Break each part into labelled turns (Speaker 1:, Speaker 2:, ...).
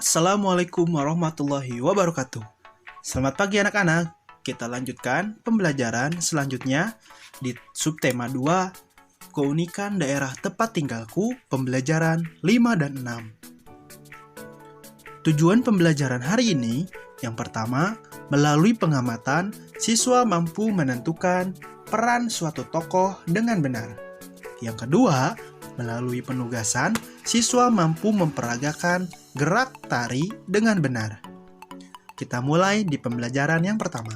Speaker 1: Assalamualaikum warahmatullahi wabarakatuh. Selamat pagi anak-anak. Kita lanjutkan pembelajaran selanjutnya di subtema 2, keunikan daerah tempat tinggalku, pembelajaran 5 dan 6. Tujuan pembelajaran hari ini, yang pertama, melalui pengamatan, siswa mampu menentukan peran suatu tokoh dengan benar. Yang kedua, melalui penugasan, siswa mampu memperagakan gerak tari dengan benar. Kita mulai di pembelajaran yang pertama.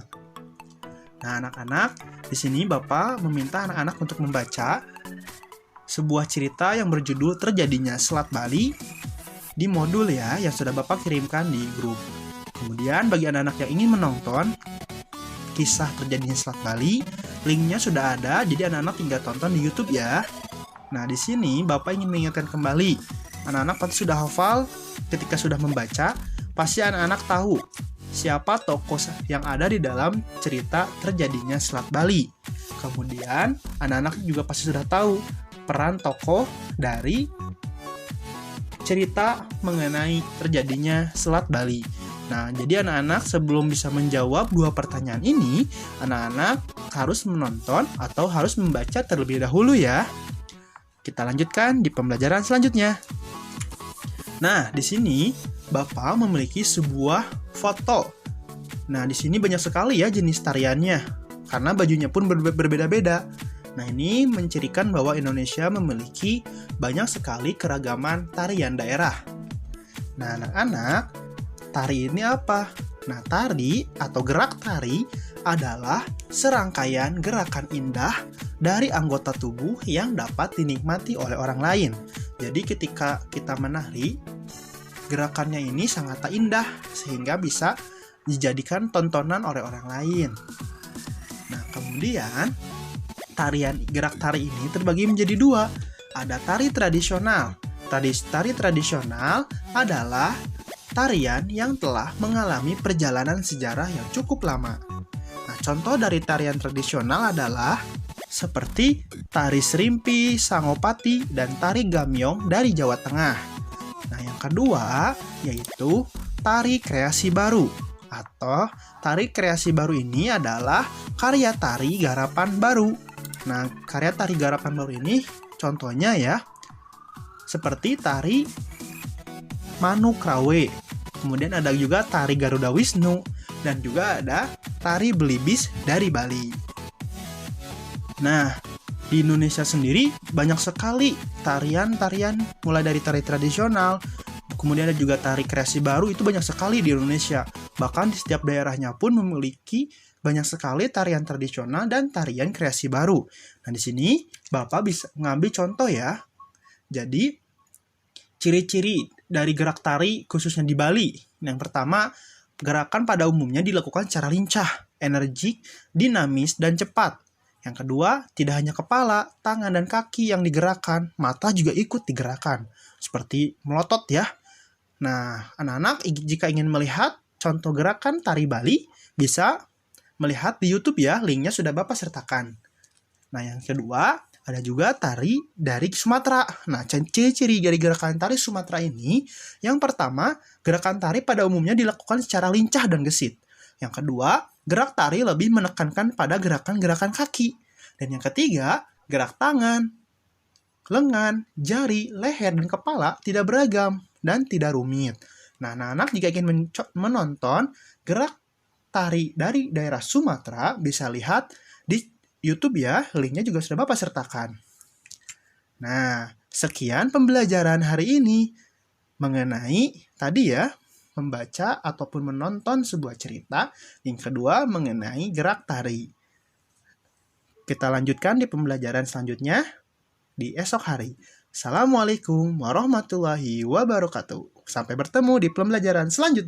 Speaker 1: Nah, anak-anak, di sini Bapak meminta anak-anak untuk membaca sebuah cerita yang berjudul Terjadinya Selat Bali di modul ya, yang sudah Bapak kirimkan di grup. Kemudian bagi anak-anak yang ingin menonton kisah Terjadinya Selat Bali, linknya sudah ada, jadi anak-anak tinggal tonton di YouTube ya. Nah, di sini Bapak ingin mengingatkan kembali, anak-anak pasti sudah hafal, ketika sudah membaca, pasti anak-anak tahu siapa tokoh yang ada di dalam cerita Terjadinya Selat Bali. Kemudian, anak-anak juga pasti sudah tahu peran tokoh dari cerita mengenai Terjadinya Selat Bali. Nah, jadi anak-anak sebelum bisa menjawab dua pertanyaan ini, anak-anak harus menonton atau harus membaca terlebih dahulu ya. Kita lanjutkan di pembelajaran selanjutnya. Nah, di sini Bapak memiliki sebuah foto. Nah, di sini banyak sekali ya jenis tariannya, karena bajunya pun berbeda-beda. Nah, ini mencirikan bahwa Indonesia memiliki banyak sekali keragaman tarian daerah. Nah, anak-anak, tari ini apa? Nah, tari atau gerak tari adalah serangkaian gerakan indah dari anggota tubuh yang dapat dinikmati oleh orang lain. Jadi ketika kita menari, gerakannya ini sangat indah sehingga bisa dijadikan tontonan oleh orang lain. Nah, kemudian gerak tari ini terbagi menjadi dua. Ada tari tradisional. Tari tradisional adalah tarian yang telah mengalami perjalanan sejarah yang cukup lama. Nah, contoh dari tarian tradisional adalah seperti tari serimpi, sangopati, dan tari gamyong dari Jawa Tengah. Nah, yang kedua yaitu tari kreasi baru. Atau tari kreasi baru ini adalah karya tari garapan baru. Nah, karya tari garapan baru ini contohnya ya, seperti tari Manukrawe. Kemudian ada juga tari Garuda Wisnu, dan juga ada tari Belibis dari Bali. Nah, di Indonesia sendiri banyak sekali tarian-tarian, mulai dari tari tradisional, kemudian ada juga tari kreasi baru, itu banyak sekali di Indonesia. Bahkan di setiap daerahnya pun memiliki banyak sekali tarian tradisional dan tarian kreasi baru. Nah, di sini Bapak bisa mengambil contoh ya. Jadi, ciri-ciri dari gerak tari khususnya di Bali. Yang pertama, gerakan pada umumnya dilakukan secara lincah, energik, dinamis, dan cepat. Yang kedua, tidak hanya kepala, tangan, dan kaki yang digerakkan, mata juga ikut digerakkan, seperti melotot ya. Nah, anak-anak jika ingin melihat contoh gerakan tari Bali, bisa melihat di YouTube ya, linknya sudah Bapak sertakan. Nah, yang kedua, ada juga tari dari Sumatera. Nah, ciri-ciri dari gerakan tari Sumatera ini, yang pertama, gerakan tari pada umumnya dilakukan secara lincah dan gesit. Yang kedua, gerak tari lebih menekankan pada gerakan-gerakan kaki. Dan yang ketiga, gerak tangan, lengan, jari, leher, dan kepala tidak beragam dan tidak rumit. Nah, anak-anak jika ingin menonton gerak tari dari daerah Sumatera, bisa lihat di YouTube ya, linknya juga sudah Bapak sertakan. Nah, sekian pembelajaran hari ini mengenai tadi ya, membaca ataupun menonton sebuah cerita. Yang kedua, mengenai gerak tari. Kita lanjutkan di pembelajaran selanjutnya di esok hari. Assalamualaikum warahmatullahi wabarakatuh. Sampai bertemu di pembelajaran selanjutnya.